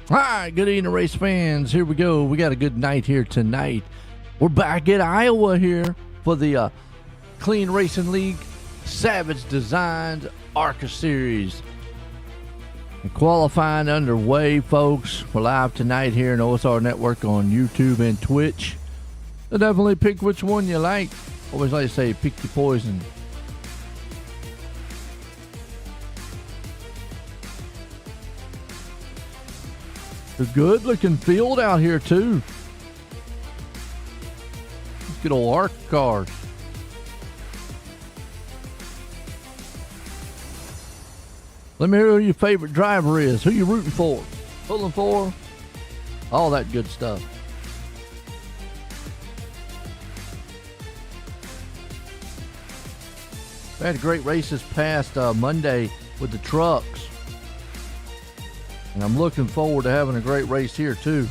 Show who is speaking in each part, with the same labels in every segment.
Speaker 1: Hi, good evening, race fans. Here we go. We got a good night here tonight. We're back at Iowa here for the Clean Racing League Savage Designed ARCA Series. And qualifying underway, folks. We're live tonight here in OSR Network on YouTube and Twitch. So definitely pick which one you like. Always like to say, pick your poison. A good looking field out here too. Let's get old ARCA cars. Let me hear who your favorite driver is. Who you rooting for? Pulling for? All that good stuff. We had great races past Monday with the trucks. And I'm looking forward to having a great race here too.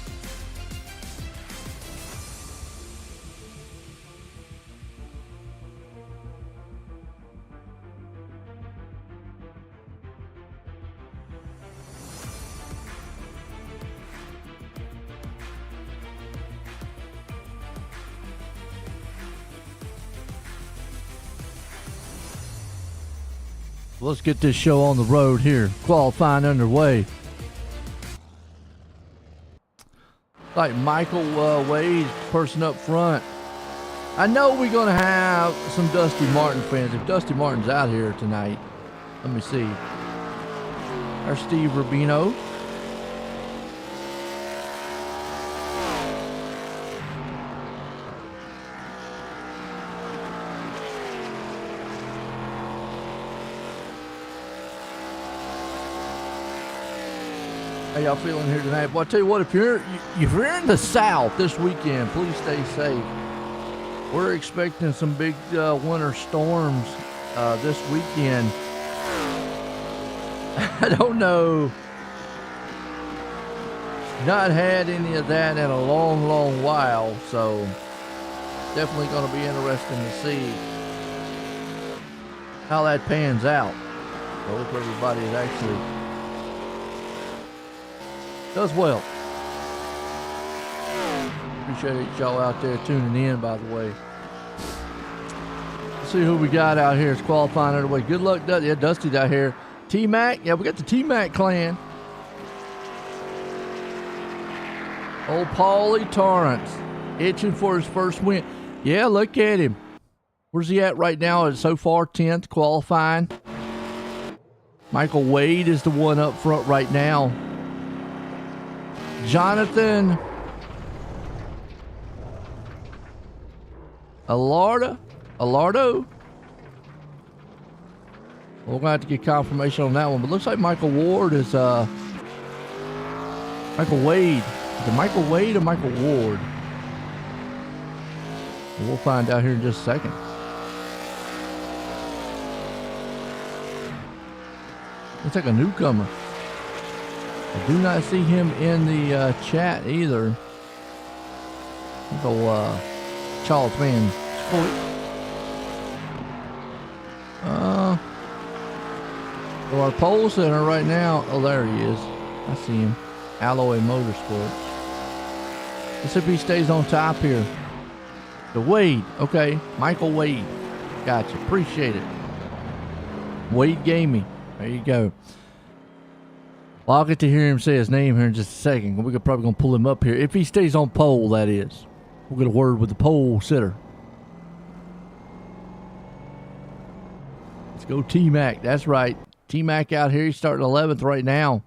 Speaker 1: Let's get this show on the road here. Qualifying underway. Like Michael Wade's person up front. I know we're going to have some Dusty Martin fans. If Dusty Martin's out here tonight, let me see. Our Steve Rubino. How y'all feeling here tonight? Well, I tell you what, if you're in the South this weekend, please stay safe. We're expecting some big winter storms this weekend. I don't know. Not had any of that in a long, long while, so definitely going to be interesting to see how that pans out. I hope everybody is actually does well. Appreciate y'all out there tuning in, by the way. Let's see who we got out here. It's qualifying underway. Good luck, Dusty. Yeah, Dusty's out here. T-Mac. Yeah, we got the T-Mac clan. Old Paulie Torrance. Itching for his first win. Yeah, look at him. Where's he at right now? So far, 10th qualifying. Michael Wade is the one up front right now. Jonathan Alardo. We're going to have to get confirmation on that one, but looks like Michael Ward is Michael Wade. Is it Michael Wade or Michael Ward? We'll find out here in just a second. Looks like a newcomer. I do not see him in the chat either. Go Charles Van Spoit. So our pole center right now. Oh, there he is. I see him. Alloy Motorsports. Let's see if he stays on top here. The Wade. Okay. Michael Wade. Gotcha. Appreciate it. Wade Gaming. There you go. Well, I'll get to hear him say his name here in just a second. We're probably going to pull him up here. If he stays on pole, that is. We'll get a word with the pole sitter. Let's go T-Mac. That's right. T-Mac out here. He's starting 11th right now.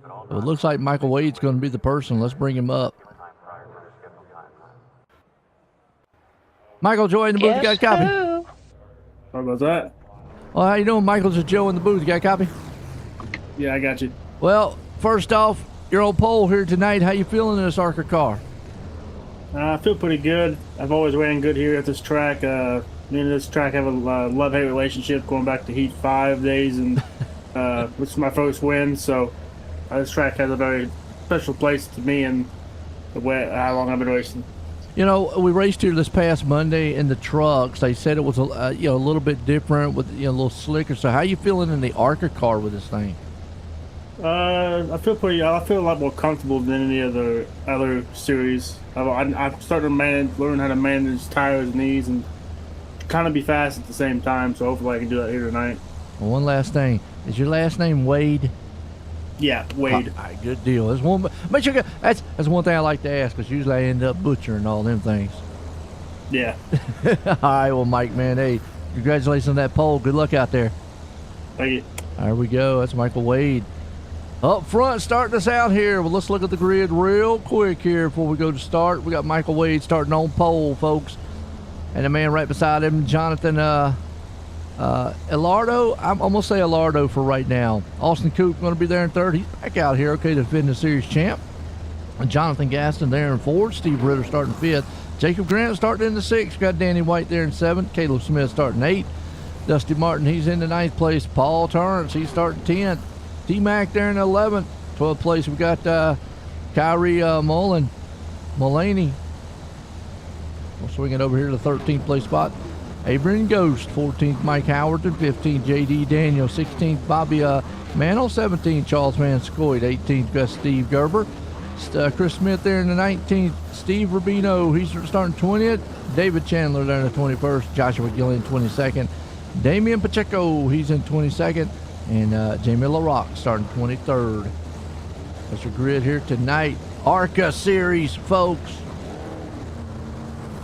Speaker 1: So it looks like Michael Wade's going to be the person. Let's bring him up. Michael, Joy in the booth. You got a copy?
Speaker 2: How about that?
Speaker 1: Well, how you doing? Michael's a Joe in the booth. You got a copy?
Speaker 2: Yeah, I got you.
Speaker 1: Well, first off, you're on pole here tonight. How you feeling in this ARCA car?
Speaker 2: I feel pretty good. I've always ran good here at this track. Me and this track have a love-hate relationship going back to Heat 5 days, and which is my first win. So this track has a very special place to me and how long I've been racing.
Speaker 1: You know, we raced here this past Monday in the trucks. They said it was a little bit different with a little slicker. So how you feeling in the ARCA car with this thing?
Speaker 2: I feel a lot more comfortable than any other series. I'm starting to learn how to manage tires, knees, and kind of be fast at the same time. So hopefully I can do that here tonight.
Speaker 1: Well, one last thing. Is your last name Wade?
Speaker 2: Yeah, Wade.
Speaker 1: All right, good deal. That's one. Make sure that's one thing I like to ask, because usually I end up butchering all them things.
Speaker 2: Yeah.
Speaker 1: All right, well, Mike, man, hey, congratulations on that pole. Good luck out there.
Speaker 2: Thank you.
Speaker 1: There we go. That's Michael Wade. Up front, starting us out here. Well, let's look at the grid real quick here before we go to start. We got Michael Wade starting on pole, folks. And the man right beside him, Jonathan Elardo. I'm going to say Elardo for right now. Austin Coop going to be there in third. He's back out here, okay, to defend the series champ. And Jonathan Gaston there in fourth. Steve Ritter starting fifth. Jacob Grant starting in the sixth. Got Danny White there in seventh. Caleb Smith starting eighth. Dusty Martin, he's in the ninth place. Paul Torrance, he's starting 10th. T-Mac there in 11th. 12th place, we got Kyrie Mulaney. We'll swing it over here to the 13th place spot. Abraham Ghost, 14th. Mike Howerton, 15th. J.D. Daniel, 16th. Bobby Mantle, 17th. Charles Van Scoyd, 18th. Gus Steve Gerber. Chris Smith there in the 19th. Steve Rubino, he's starting 20th. David Chandler there in the 21st. Joshua Gillian, 22nd. Damian Pacheco, he's in 22nd. And Jamie LaRock starting 23rd. That's your grid here tonight. ARCA Series, folks.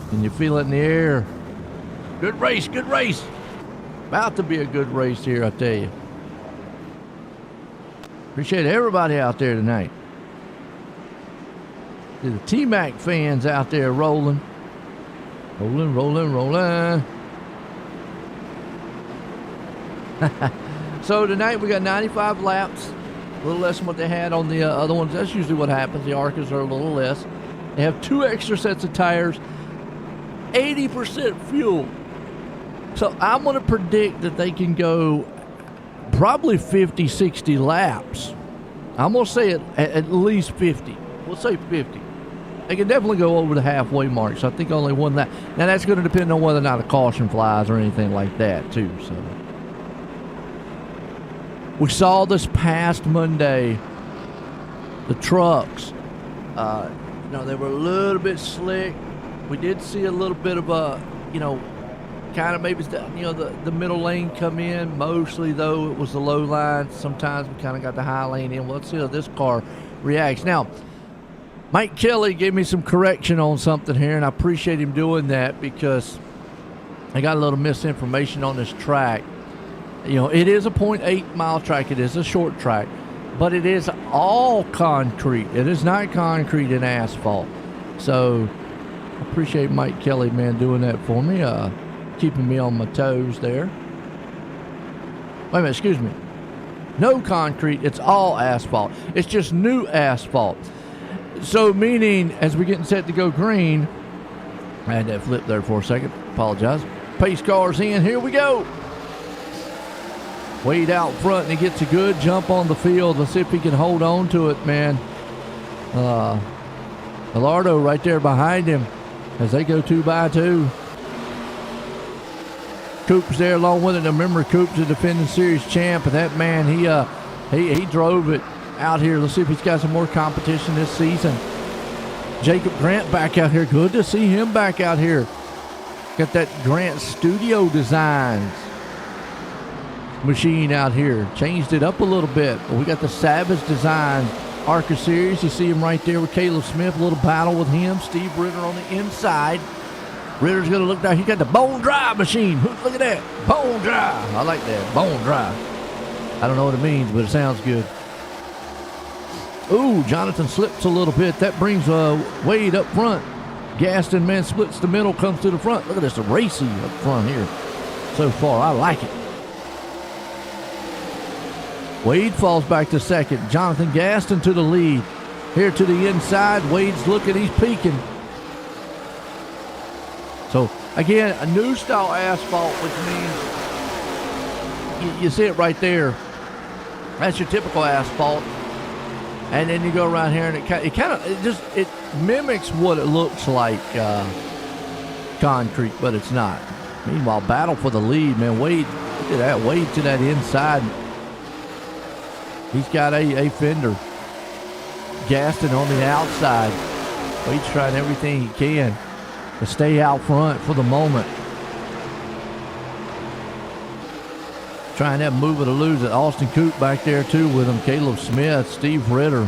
Speaker 1: Can you feel it in the air? Good race, good race. About to be a good race here, I tell you. Appreciate everybody out there tonight. See the T-Mac fans out there rolling. Rolling. So tonight we got 95 laps, a little less than what they had on the other ones. That's usually what happens. The ARCAs are a little less. They have 2 extra sets of tires, 80% fuel. So I'm going to predict that they can go probably 50, 60 laps. I'm going to say at least 50. We'll say 50. They can definitely go over the halfway mark. So I think only one lap. Now that's going to depend on whether or not a caution flies or anything like that too. So we saw this past Monday the trucks. They were a little bit slick. We did see a little bit of a, kind of maybe the middle lane come in. Mostly though it was the low line. Sometimes we kind of got the high lane in. Well, let's see how this car reacts. Now, Mike Kelly gave me some correction on something here, and I appreciate him doing that because I got a little misinformation on this track. It is a 0.8 mile track. It is a short track, but it is all concrete. It is not concrete and asphalt. So I appreciate Mike Kelly, man, doing that for me, keeping me on my toes there. Wait a minute, excuse me. No concrete, it's all asphalt. It's just new asphalt. So meaning, as we're getting set to go green, I had that flip there for a second. Apologize. Pace cars in. Here we go. Wade out front, and he gets a good jump on the field. Let's see if he can hold on to it, man. Elardo right there behind him as they go 2 by 2. Coop's there along with it. Now remember, Coop's the defending series champ, and that man, he drove it out here. Let's see if he's got some more competition this season. Jacob Grant back out here. Good to see him back out here. Got that Grant Studio Designs machine out here. Changed it up a little bit. But we got the Savage Design ARCA Series. You see him right there with Caleb Smith. A little battle with him. Steve Ritter on the inside. Ritter's going to look down. He got the bone dry machine. Look at that. Bone dry. I like that. Bone dry. I don't know what it means, but it sounds good. Ooh, Jonathan slips a little bit. That brings Wade up front. Gaston, man, splits the middle, comes to the front. Look at this racing up front here so far. I like it. Wade falls back to second. Jonathan Gaston to the lead. Here to the inside. Wade's looking. He's peeking. So, again, a new style asphalt, which means you see it right there. That's your typical asphalt. And then you go around here, and it mimics what it looks like concrete, but it's not. Meanwhile, battle for the lead, man. Wade, look at that. Wade to that inside. He's got a fender. Gaston on the outside. But he's trying everything he can to stay out front for the moment. Trying that move it to lose it. Austin Coop back there too with him. Caleb Smith, Steve Ritter.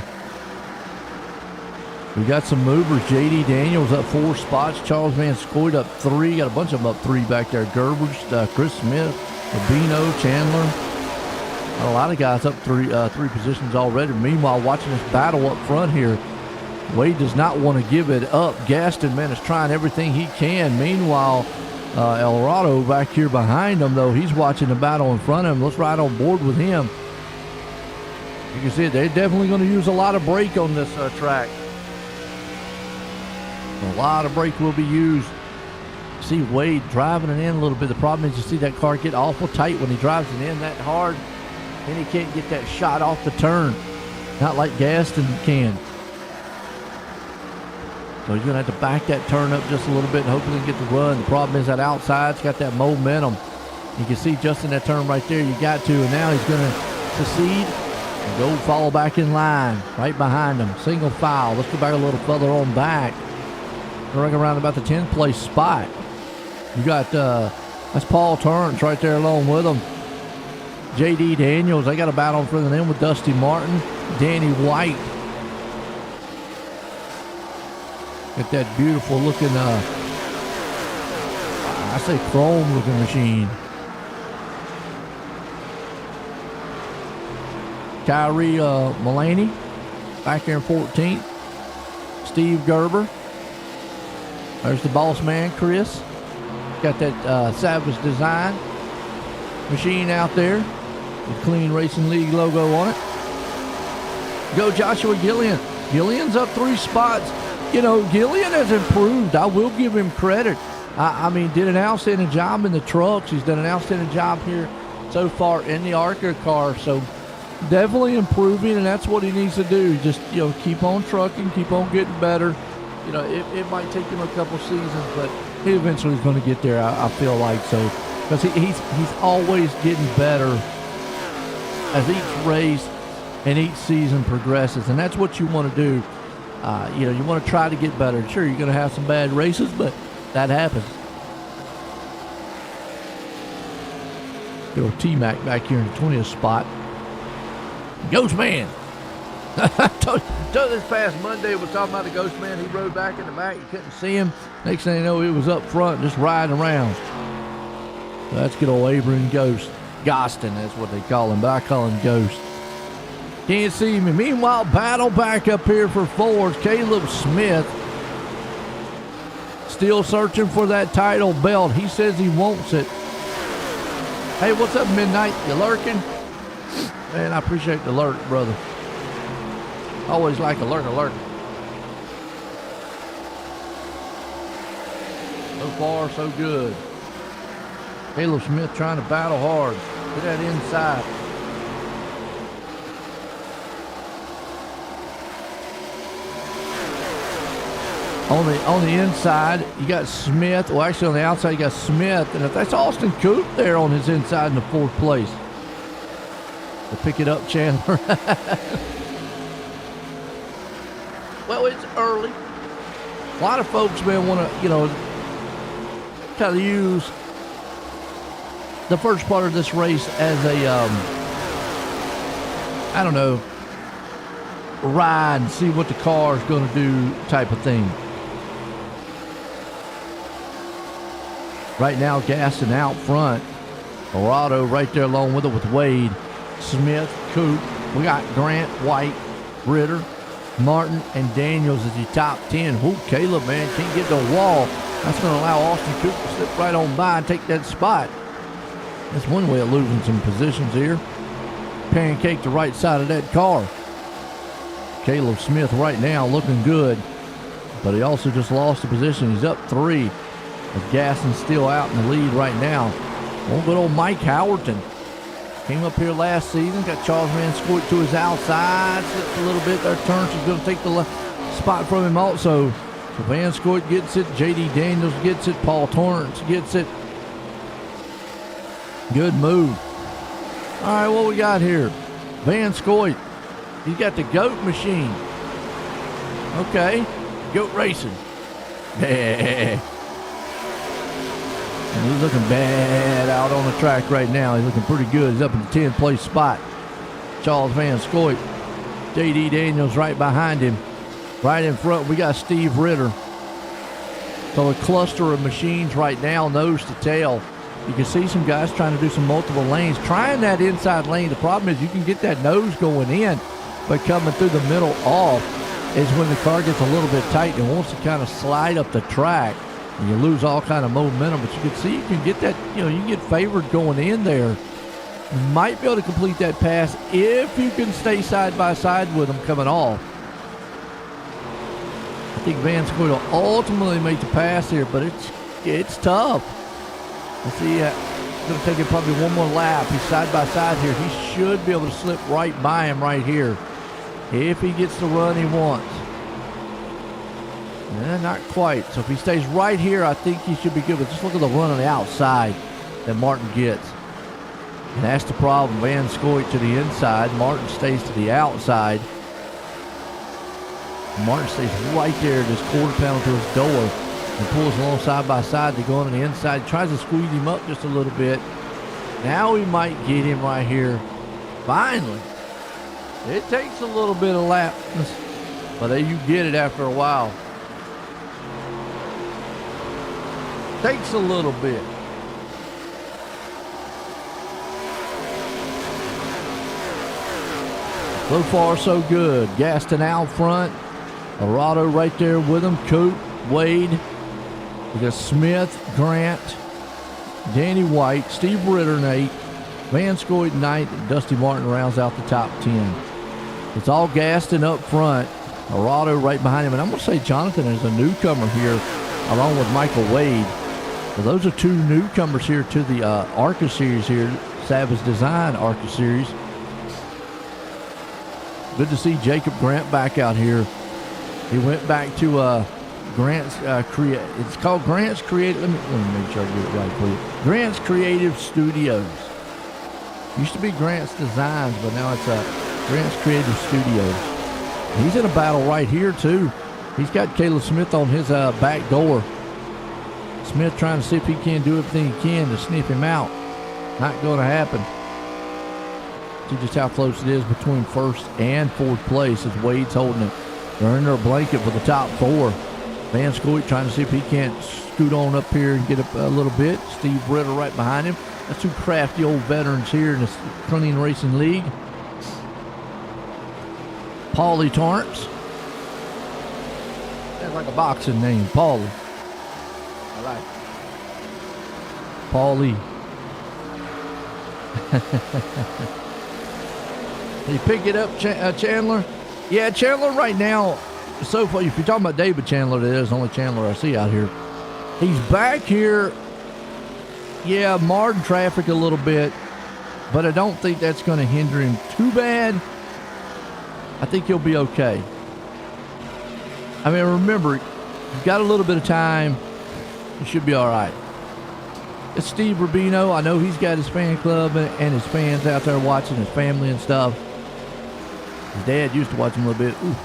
Speaker 1: We got some movers. J.D. Daniels up 4 spots. Charles Van Scoyt up 3. Got a bunch of them up 3 back there. Gerbers, Chris Smith, Rubino, Chandler. A lot of guys up 3 positions already. Meanwhile, watching this battle up front here, Wade does not want to give it up. Gaston, man, is trying everything he can. Meanwhile, Eldorado back here behind him, though, he's watching the battle in front of him. Let's ride on board with him. You can see it. They're definitely going to use a lot of brake on this track. A lot of brake will be used. See Wade driving it in a little bit. The problem is you see that car get awful tight when he drives it in that hard. And he can't get that shot off the turn. Not like Gaston can. So he's going to have to back that turn up just a little bit and hopefully get the run. The problem is that outside's got that momentum. You can see just in that turn right there, you got to. And now he's going to succeed and go follow back in line right behind him. Single file. Let's go back a little further on back. Running around about the 10th place spot. You got, that's Paul Torrance right there along with him. J.D. Daniels, they got a battle in front of them with Dusty Martin, Danny White. Got that beautiful looking, I say chrome looking machine. Kyrie Mulaney, back here in 14th. Steve Gerber. There's the boss man, Chris. Got that Savage Design machine out there with Clean Racing League logo on it. Go Joshua Gillian. Gillian's up 3 spots. You know, Gillian has improved. I will give him credit. I mean, did an outstanding job in the trucks. He's done an outstanding job here so far in the ARCA car. So definitely improving, and that's what he needs to do. Just, you know, keep on trucking, keep on getting better. You know, it might take him a couple seasons, but he eventually is going to get there, I feel like. So, because he's always getting better as each race and each season progresses, and that's what you want to do. You know, you want to try to get better. Sure, you're going to have some bad races, but that happens. Good old T-Mac back here in the 20th spot. Ghost Man. told this past Monday, we were talking about the Ghost Man. He rode back in the back. You couldn't see him. Next thing you know, he was up front just riding around. So that's good old Abraham Ghost. Gostin, that's what they call him, but I call him Ghost. Can't see him. Meanwhile, battle back up here for Fords. Caleb Smith still searching for that title belt. He says he wants it. Hey, what's up, Midnight? You lurking? Man, I appreciate the lurk, brother. Always like a lurk. So far, so good. Caleb Smith trying to battle hard. Get that inside. On the inside, you got Smith. Well, actually, on the outside, you got Smith. And if that's Austin Coop there on his inside in the 4th place. To pick it up, Chandler. Well, it's early. A lot of folks, man, want to, you know, kind of use the first part of this race as a, I don't know, ride and see what the car is going to do type of thing. Right now, Gaston out front. Dorado right there along with it with Wade, Smith, Coop. We got Grant, White, Ritter, Martin, and Daniels as the top 10. Whoo, Caleb, man, can't get to the wall. That's going to allow Austin Coop to slip right on by and take that spot. That's one way of losing some positions here. Pancake the right side of that car. Caleb Smith right now looking good, but he also just lost the position. He's up 3. With Gaston still out in the lead right now. Oh, good old Mike Howerton. Came up here last season, got Charles Van Scoyt to his outside, slipped a little bit there, turns. He's going to take the spot from him also. So Van Scoyt gets it, J.D. Daniels gets it, Paul Torrance gets it. Good move. All right, what we got here? Van Scoit, he's got the GOAT machine. Okay, GOAT racing. Yeah. And he's looking bad out on the track right now. He's looking pretty good. He's up in the 10th place spot. Charles Van Scoit. J.D. Daniels right behind him. Right in front, we got Steve Ritter. So a cluster of machines right now, nose to tail. You can see some guys trying to do some multiple lanes, trying that inside lane. The problem is you can get that nose going in, but coming through the middle off is when the car gets a little bit tight and wants to kind of slide up the track. And you lose all kind of momentum, but you can see you can get that, you can get favored going in there. You might be able to complete that pass if you can stay side by side with them coming off. I think Van Scoit will ultimately make the pass here, but it's tough. Let's see, it's going to take him probably one more lap. He's side by side here. He should be able to slip right by him right here if he gets the run he wants. Not quite. So if he stays right here, I think he should be good. But just look at the run on the outside that Martin gets. And that's the problem. Van Scoit to the inside. Martin stays to the outside. Martin stays right there at this quarter panel to his door and pulls along side by side to go on the inside. Tries to squeeze him up just a little bit. Now we might get him right here. Finally. It takes a little bit of lap, but you get it after a while. Takes a little bit. So far, so good. Gaston out front. Arado right there with him. Coop, Wade. We got Smith, Grant, Danny White, Steve Ritter, Nate, Van Scoit, Knight, and Dusty Martin rounds out the top 10. It's all Gaston up front. Arado right behind him. And I'm going to say Jonathan is a newcomer here along with Michael Wade. So those are two newcomers here to the ARCA Series here. Savage Design ARCA Series. Good to see Jacob Grant back out here. He went back to Grant's it's called Grant's Creative. Let me make sure I get it right for you. Grant's Creative Studios. Used to be Grant's Designs, but now it's Grant's Creative Studios. He's in a battle right here too. He's got Caleb Smith on his back door. Smith trying to see if he can do everything he can to sniff him out. Not going to happen. See just how close it is between first and fourth place as Wade's holding it. They're under a blanket for the top four. Van Scoit trying to see if he can't scoot on up here and get up a little bit. Steve Ritter right behind him. That's two crafty old veterans here in the Clean Racing League. Paulie Torrance. That's like a boxing name, Paulie. I like it. Paulie. You pick it up, Chandler? Yeah, Chandler right now, so far, if you're talking about David Chandler, that is the only Chandler I see out here. He's back here. Yeah, marred traffic a little bit, but I don't think that's going to hinder him too bad. I think he'll be okay. I mean, remember, you've got a little bit of time. You should be all right. It's Steve Rubino. I know he's got his fan club and his fans out there watching, his family and stuff. His dad used to watch him a little bit. Ooh.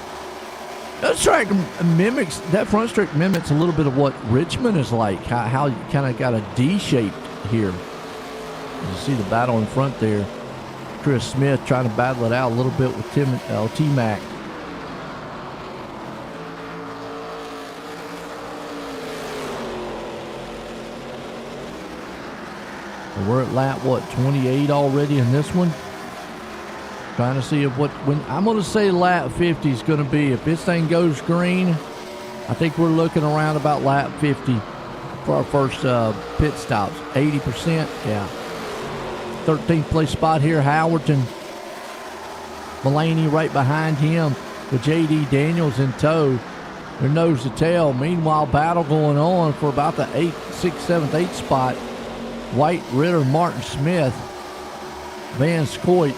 Speaker 1: That track mimics, that front stretch mimics a little bit of what Richmond is like, how you kind of got a D shape here. You see the battle in front there. Chris Smith trying to battle it out a little bit with T-Mac. We're at lap, 28 already in this one. Trying to see if I'm going to say lap 50 is going to be, if this thing goes green, I think we're looking around about lap 50 for our first pit stops. 80%, yeah. 13th place spot here, Howerton. Mulaney right behind him with J.D. Daniels in tow. They're nose to tail. Meanwhile, battle going on for about the 8th, 6th, 7th, 8th spot. White, Ritter, Martin, Smith, Van Scoit.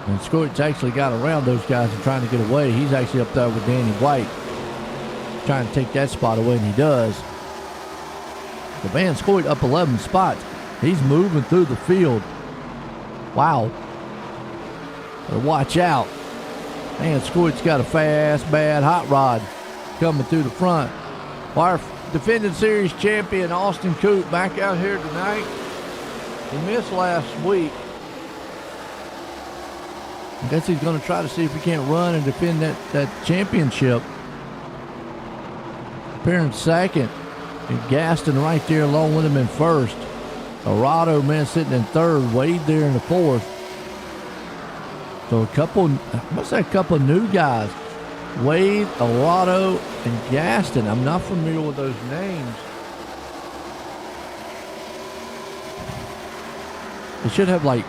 Speaker 1: And Scoit's actually got around those guys and trying to get away. He's actually up there with Danny White, trying to take that spot away, and he does. The Van Scoit up 11 spots. He's moving through the field. Wow. But watch out. Man, Scoit's got a fast, bad hot rod coming through the front. Our defending series champion, Austin Coop, back out here tonight. He missed last week. I guess he's going to try to see if he can't run and defend that championship. Appearing second. And Gaston right there along with him in first. Arado, man, sitting in third. Wade there in the fourth. So a couple new guys. Wade, Arado, and Gaston. I'm not familiar with those names. They should have like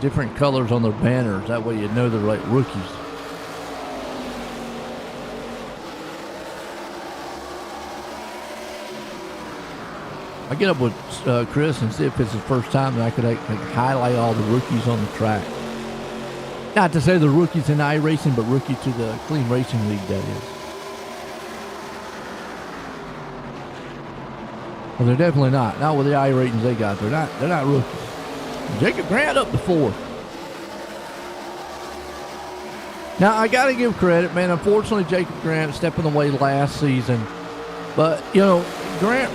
Speaker 1: different colors on their banners. That way you know they're like rookies. I get up with Chris and see if it's his first time that I could highlight all the rookies on the track. Not to say the rookies in iRacing, but rookie to the Clean Racing League, that is. Well, they're definitely not. Not with the iRatings they got. They're not rookies. Jacob Grant up to fourth. Now, I got to give credit, man. Unfortunately, Jacob Grant stepping away last season. But, you know, Grant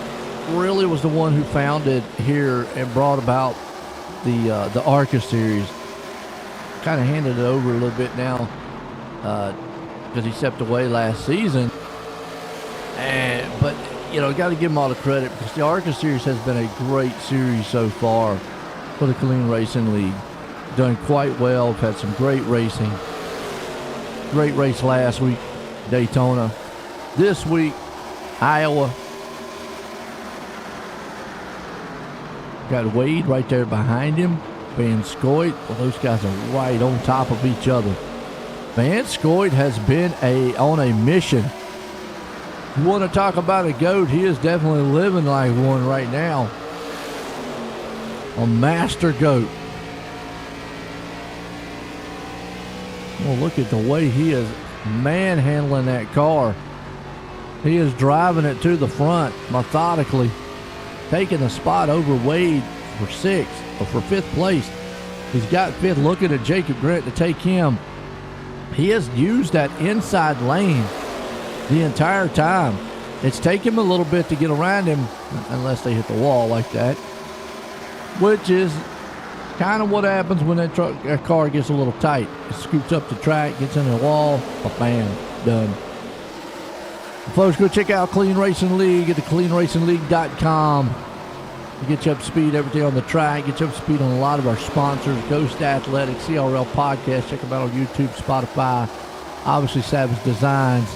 Speaker 1: really was the one who founded here and brought about the ARCA Series. Kind of handed it over a little bit now because he stepped away last season. But, you know, got to give him all the credit because the ARCA Series has been a great series so far for the Clean Racing League. Done quite well. We've had some great racing. Great race last week, Daytona. This week, Iowa. Got Wade right there behind him. Van Scoit. Well, those guys are right on top of each other. Van Scoit has been on a mission. You want to talk about a GOAT? He is definitely living like one right now. A master GOAT. Well, look at the way he is manhandling that car. He is driving it to the front methodically, taking a spot over Wade for fifth place. He's got fifth, looking at Jacob Grant to take him. He has used that inside lane the entire time. It's taken him a little bit to get around him, unless they hit the wall like that, which is kind of what happens when that car gets a little tight. It scoots up the track, gets in the wall, bam, done. Folks, go check out Clean Racing League at thecleanracingleague.com. To get you up to speed, everything on the track, get you up to speed on a lot of our sponsors, Ghost Athletics, CRL Podcast. Check them out on YouTube, Spotify, obviously Savage Designs.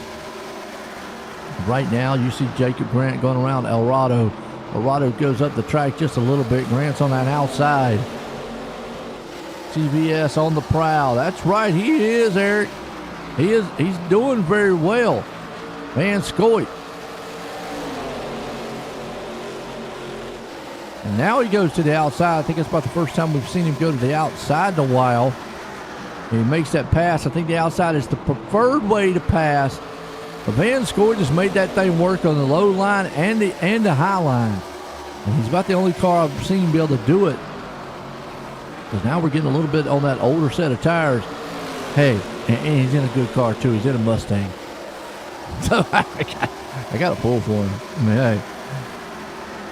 Speaker 1: Right now, you see Jacob Grant going around Arado. Arado goes up the track just a little bit. Grant's on that outside. CBS on the prowl. That's right, he is, Eric. He's doing very well. Van Scoit. And now he goes to the outside. I think it's about the first time we've seen him go to the outside in a while. He makes that pass. I think the outside is the preferred way to pass. But Van Scoit just made that thing work on the low line and the high line. And he's about the only car I've seen him be able to do it. Because now we're getting a little bit on that older set of tires. Hey, and he's in a good car too. He's in a Mustang. So I got to pull for him. I mean, hey.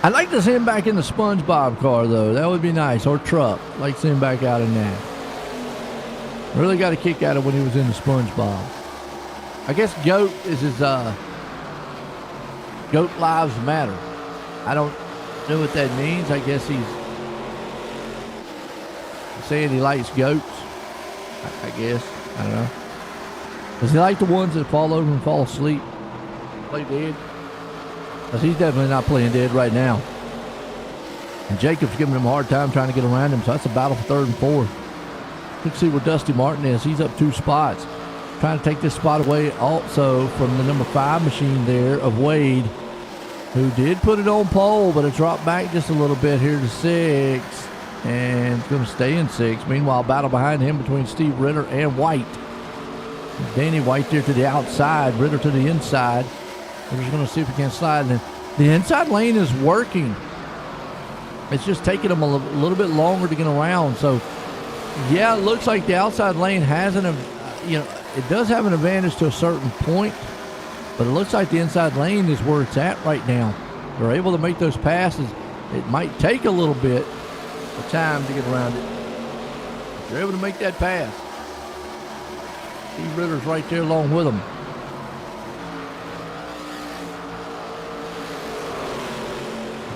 Speaker 1: I'd like to see him back in the SpongeBob car, though. That would be nice. Or truck. I'd like to see him back out in that. Really got a kick out of when he was in the SpongeBob. I guess GOAT is his, GOAT Lives Matter. I don't know what that means. I guess he's saying he likes goats. I guess. I don't know. Does he like the ones that fall over and fall asleep? Play dead? Because he's definitely not playing dead right now. And Jacob's giving him a hard time trying to get around him, so that's a battle for third and fourth. You can see where Dusty Martin is. He's up 2 spots. Trying to take this spot away also from the number 5 machine there of Wade, who did put it on pole, but it dropped back just a little bit here to 6. And it's going to stay in 6. Meanwhile, battle behind him between Steve Ritter and White. Danny White there to the outside, Ritter to the inside. We're just going to see if he can slide. And the inside lane is working. It's just taking him a little bit longer to get around. So Yeah, it looks like the outside lane has it does have an advantage to a certain point, but it looks like the inside lane is where it's at right now. They're able to make those passes. It might take a little bit of time to get around it. They're able to make that pass. Steve Ritter's right there along with them.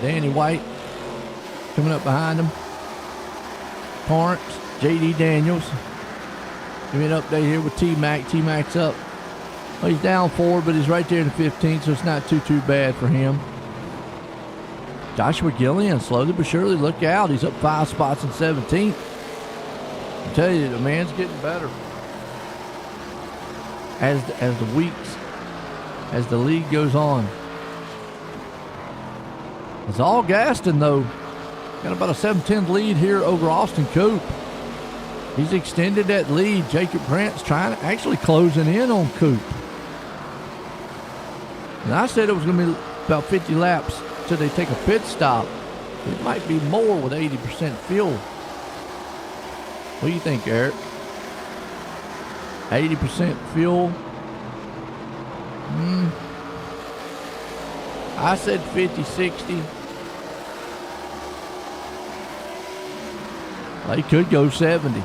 Speaker 1: Danny White coming up behind him. Torrance, J.D. Daniels. Give me an update here with T-Mac. T-Mac's up. Well, he's down 4, but he's right there in the 15th, so it's not too bad for him. Joshua Gillian, slowly but surely, look out. He's up 5 spots in 17th. I tell you, the man's getting better. As the league goes on. It's all Gaston, though. Got about a 7-10 lead here over Austin Coop. He's extended that lead. Jacob Grant's actually closing in on Coop. And I said it was going to be about 50 laps till they take a pit stop. It might be more with 80% fuel. What do you think, Eric? 80% fuel? I said 50, 60. They could go 70.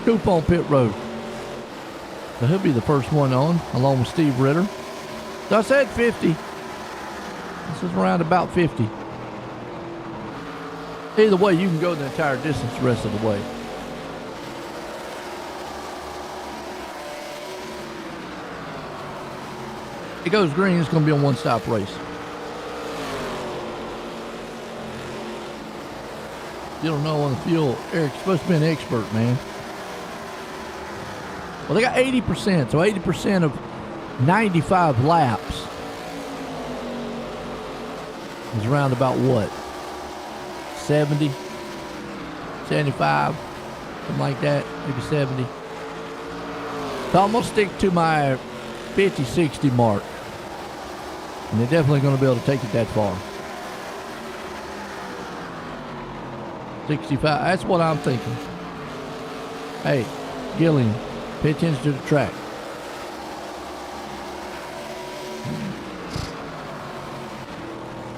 Speaker 1: Coop on pit road. So he'll be the first one on, along with Steve Ritter. So I said 50. This is around about 50. Either way, you can go the entire distance the rest of the way. It goes green, it's going to be a one-stop race. You don't know on the fuel. Eric's supposed to be an expert, man. Well, they got 80%, so 80% of 95 laps is around about what? 70, 75, something like that, maybe 70. So I'm going to stick to my 50, 60 mark. And they're definitely going to be able to take it that far. 65, that's what I'm thinking. Hey, Gillian, pay attention to the track.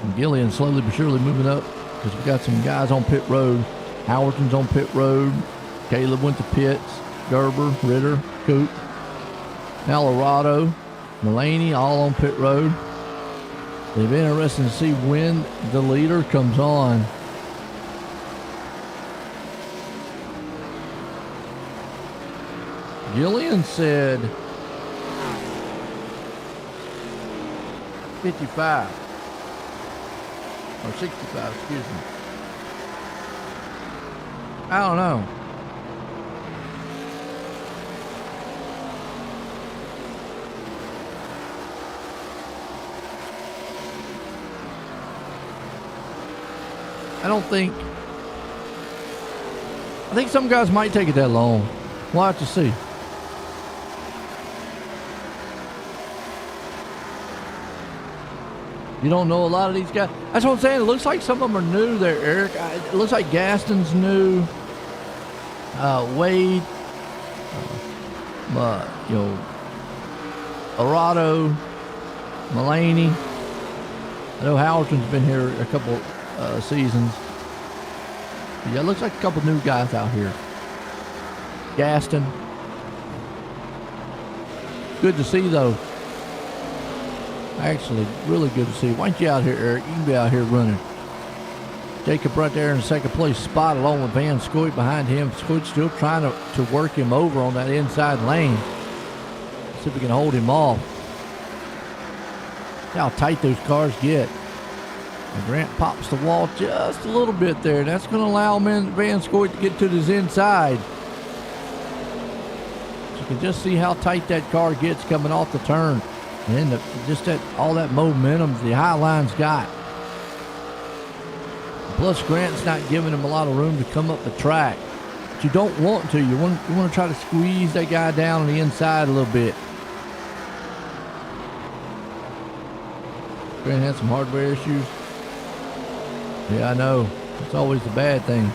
Speaker 1: And Gillian slowly but surely moving up because we've got some guys on pit road. Howerton's on pit road. Caleb went to pits. Gerber, Ritter, Coop, Alvarado, Mulaney, all on pit road. It'll be interesting to see when the leader comes on. Gillian said 55 or 65, excuse me. I don't know. I think some guys might take it that long. We'll have to see. You don't know a lot of these guys. That's what I'm saying. It looks like some of them are new there, Eric. It looks like Gaston's new. Wade. Arado. Mulaney. I know Howerton's been here a couple seasons. But yeah, it looks like a couple new guys out here. Gaston. Good to see, though. Actually, really good to see. Why don't you out here, Eric? You can be out here running. Jacob right there in the second place spot along with Van Scoot behind him. Scoot still trying to work him over on that inside lane. See if we can hold him off. See how tight those cars get. And Grant pops the wall just a little bit there. That's going to allow Van Scoot to get to his inside. So you can just see how tight that car gets coming off the turn. And then all that momentum the Highline's got. Plus, Grant's not giving him a lot of room to come up the track. But you don't want to. You want to try to squeeze that guy down on the inside a little bit. Grant had some hardware issues. Yeah, I know. It's always the bad thing.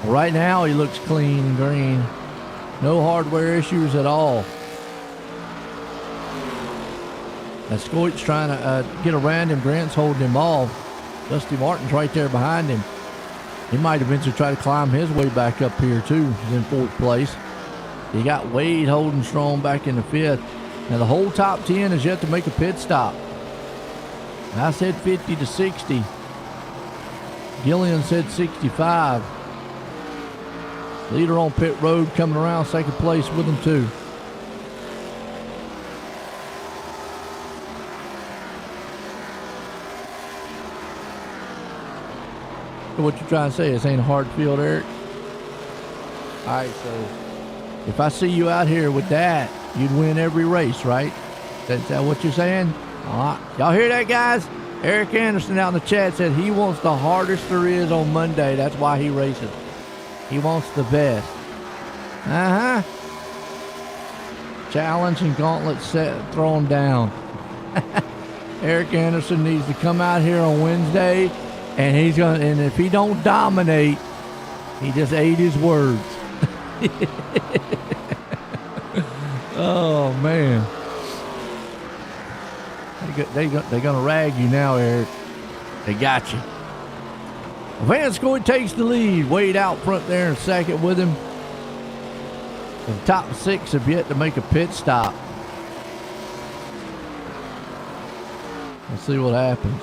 Speaker 1: Right now, he looks clean and green. No hardware issues at all. As Scoit's trying to get around him, Grant's holding him off. Dusty Martin's right there behind him. He might eventually try to climb his way back up here, too. He's in 4th place. You got Wade holding strong back in the 5th. Now, the whole top 10 is yet to make a pit stop. I said 50 to 60. Gillian said 65. Leader on pit road coming around 2nd place with him, too. So what you trying to say? This ain't a hard field, Eric? All right, so if I see you out here with that, you'd win every race, right? Is that what you're saying? All right. Y'all hear that, guys? Eric Anderson out in the chat said he wants the hardest there is on Monday. That's why he races. He wants the best. Challenge and gauntlet set thrown down. Eric Anderson needs to come out here on Wednesday, and he's gonna. And if he don't dominate, he just ate his words. Oh man, they're gonna rag you now, Eric. They got you. Van Scoy takes the lead. Wade out front there in 2nd with him. The top 6 have yet to make a pit stop. Let's see what happens.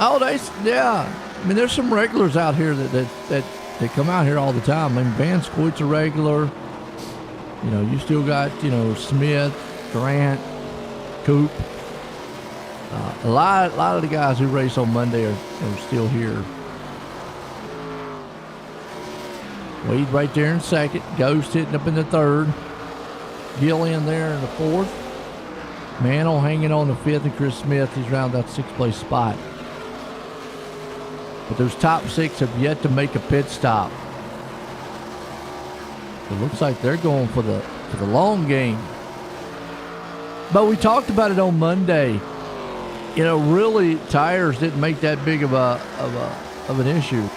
Speaker 1: Oh, yeah. I mean, there's some regulars out here that come out here all the time. I mean, Van Scoy's a regular. You know, you still got, Smith, Grant, Coop. A lot of the guys who race on Monday are still here. Wade right there in 2nd. Ghost hitting up in the 3rd. Gillian there in the 4th. Mantle hanging on the 5th, and Chris Smith, he's around that 6th place spot. But those top 6 have yet to make a pit stop. It looks like they're going for the long game. But we talked about it on Monday. Really, tires didn't make that big of an issue.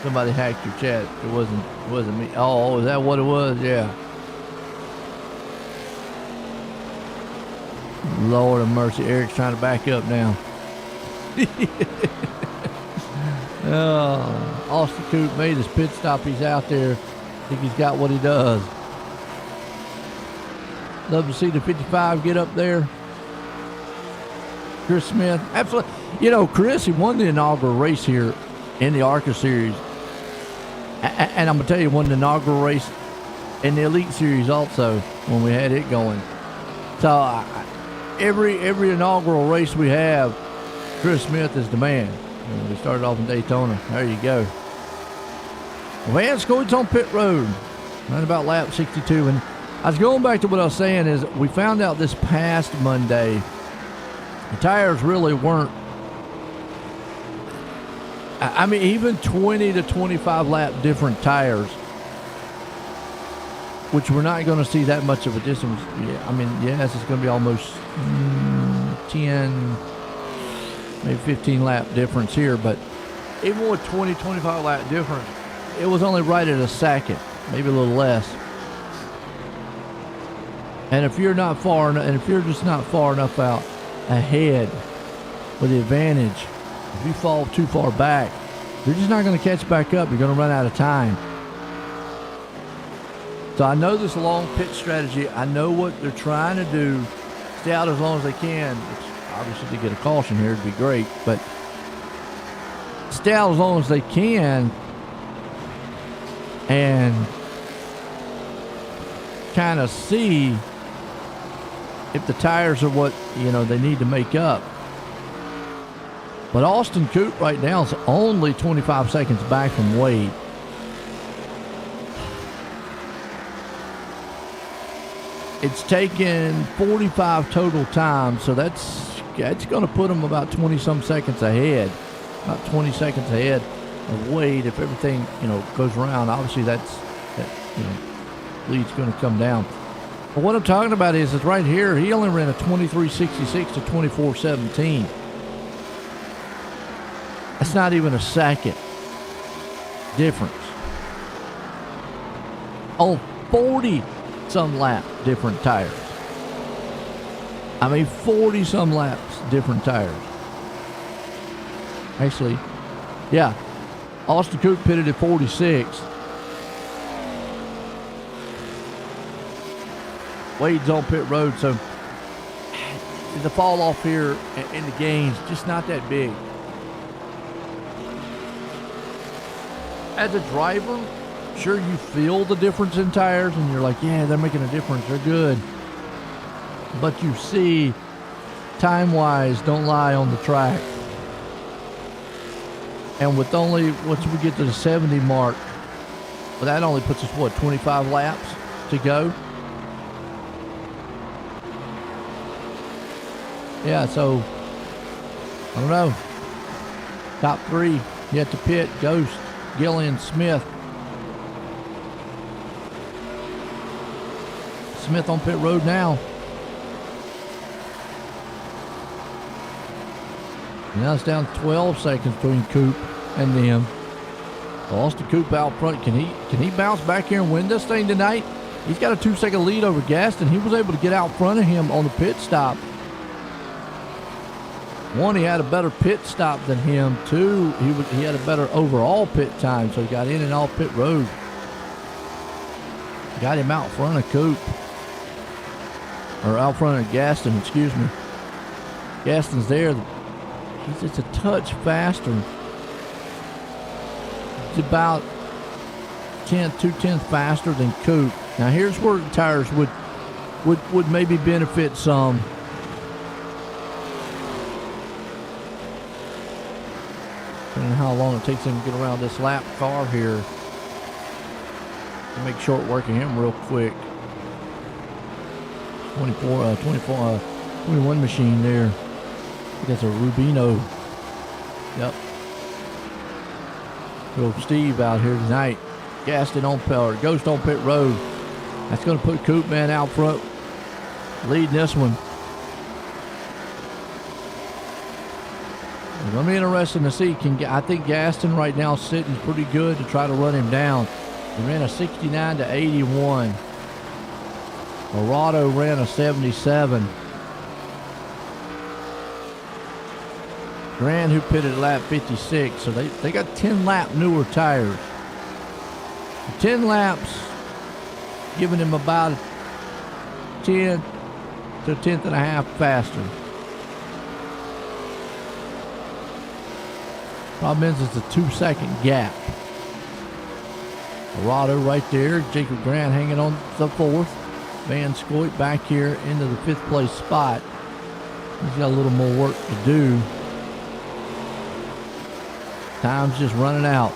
Speaker 1: Somebody hacked your chat. It wasn't me. Oh, is that what it was? Yeah. Lord of mercy, Eric's trying to back up now. Oh, Austin Coop made his pit stop. He's out there. I think he's got what he does. Love to see the 55 get up there. Chris Smith, absolutely. Chris, he won the inaugural race here in the ARCA Series. And I'm going to tell you, won the inaugural race in the Elite Series also when we had it going. So every inaugural race we have, Chris Smith is the man. We started off in Daytona. There you go. Van Scoy's on pit road, right about lap 62. And I was going back to what I was saying is we found out this past Monday the tires really weren't. I mean, even 20 to 25 lap different tires, which we're not going to see that much of a distance. Yeah, I mean, yes, it's going to be almost 10, maybe 15 lap difference here, but even with 20, 25 lap difference, it was only right at a 2nd, maybe a little less. And if you're not far enough, and if you're just not far enough out ahead with the advantage, if you fall too far back, you're just not going to catch back up. You're going to run out of time. So I know this long pit strategy. I know what they're trying to do. Stay out as long as they can. Which obviously, to get a caution here would be great, but stay out as long as they can and kind of see if the tires are what they need to make up. But Austin Coop right now is only 25 seconds back from Wade. It's taken 45 total times, so that's going to put him about 20-some seconds ahead, about 20 seconds ahead of Wade if everything goes around. Obviously, that lead's going to come down. But what I'm talking about is right here, he only ran a 23.66 to 24.17. That's not even a second difference. On 40 some lap different tires. I mean 40 some laps different tires. Actually, yeah. Austin Coop pitted at 46. Wade's on pit road, so the fall off here in the gains just not that big. As a driver, sure you feel the difference in tires and you're like, yeah, they're making a difference, they're good. But you see, time-wise, don't lie on the track. And with only, once we get to the 70 mark, well, that only puts us, what, 25 laps to go? Yeah, so, I don't know. Top three, yet to pit, Ghost, Gillian, Smith. Smith on pit road now. Now it's down 12 seconds between Coop and them. Austin Coop out front. Can he bounce back here and win this thing tonight? He's got a 2-second lead over Gaston. He was able to get out front of him on the pit stop. One, he had a better pit stop than him. Two, he had a better overall pit time, so he got in and off pit road. Got him out front of Coop. Or out front of Gaston, excuse me. Gaston's there. He's just a touch faster. It's about 2/10 faster than Coop. Now here's where the tires would maybe benefit some. Depending on how long it takes him to get around this lap car here. To make short work of him real quick. 21 machine there. I think that's a Rubino. Yep. Little Steve out here tonight. Gaston on pit, Ghost on pit road. That's going to put Coop man out front, leading this one. It's going to be interesting to see. I think Gaston right now is sitting pretty good to try to run him down. He ran a 69 to 81. Morado ran a 77. Grand, who pitted at lap 56, so they got 10 lap newer tires. 10 laps, giving him about 10 to 10th and a half faster. Problem is, it's a 2-second gap. Morado right there, Jacob Grant hanging on the 4th. Van Scoit back here into the 5th place spot. He's got a little more work to do. Time's just running out.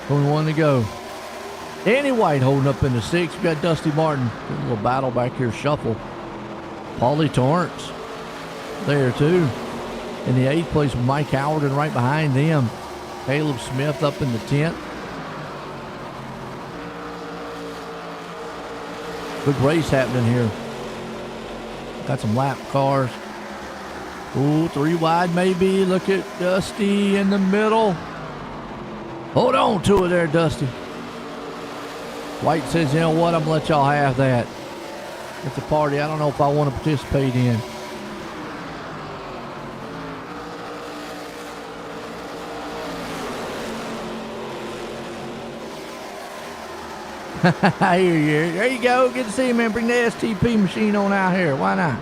Speaker 1: 21 to go. Danny White holding up in the 6th. We got Dusty Martin. A little battle back here, shuffle. Paulie Torrance there too. In the 8th place, Mike Howard, and right behind them, Caleb Smith up in the 10th. Good race happening here. Got some lap cars. Ooh, 3 wide maybe. Look at Dusty in the middle. Hold on to it there, Dusty. White says, you know what, I'm going to let y'all have that. It's a party I don't know if I want to participate in. I hear you. There you go. Good to see you, man. Bring the STP machine on out here. Why not?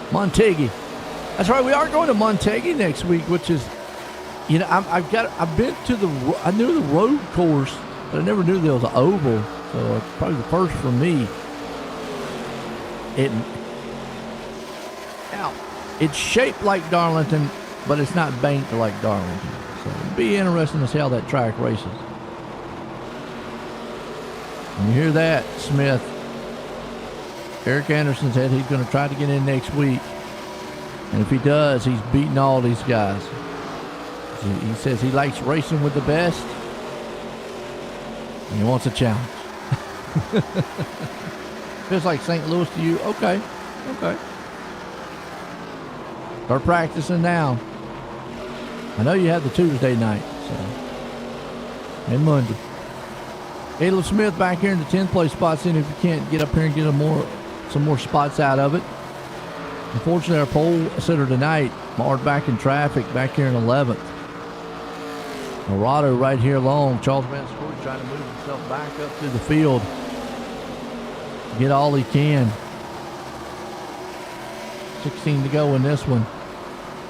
Speaker 1: Montegi. That's right. We are going to Montegi next week, which is, you know, I've been to I knew the road course, but I never knew there was an oval. So it's probably the first for me. It's shaped like Darlington, but it's not banked like Darlington. So it'll be interesting to see how that track races. And you hear that, Smith. Eric Anderson said he's going to try to get in next week. And if he does, he's beating all these guys. He says he likes racing with the best. And he wants a challenge. Feels like St. Louis to you? Okay. Okay. Start practicing now. I know you had the Tuesday night, so. And Monday. Caleb Smith back here in the 10th place spot, seeing if you can't get up here and get some more spots out of it. Unfortunately, our pole sitter tonight marred back in traffic back here in 11th. Morado right here long. Charles Van Scoot trying to move himself back up through the field. Get all he can. 16 to go in this one.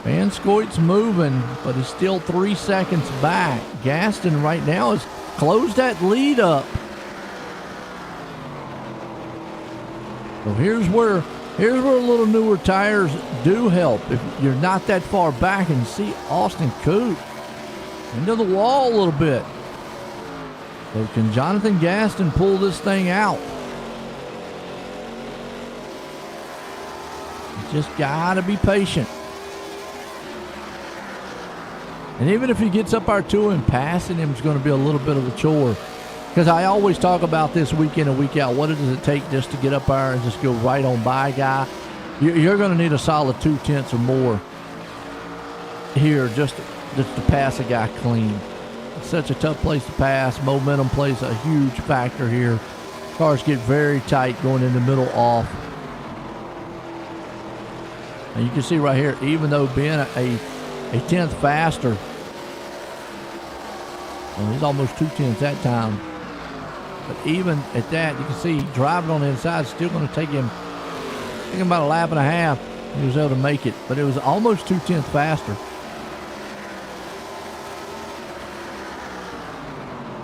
Speaker 1: Van Scoot's moving, but he's still 3 seconds back. Gaston right now has closed that lead up. So here's where a little newer tires do help. If you're not that far back and see Austin Coop into the wall a little bit. So can Jonathan Gaston pull this thing out? You just gotta be patient. And even if he gets up our two and passing him is going to be a little bit of a chore. Because I always talk about this week in and week out. What does it take just to get up there and just go right on by a guy? You're going to need a solid 2/10 or more here just to pass a guy clean. It's such a tough place to pass. Momentum plays a huge factor here. Cars get very tight going in the middle off. And you can see right here, even though being a 10th faster, well, he's almost 2/10 that time. But even at that, you can see driving on the inside is still going to take him about a lap and a half. He was able to make it, but it was almost 2/10 faster.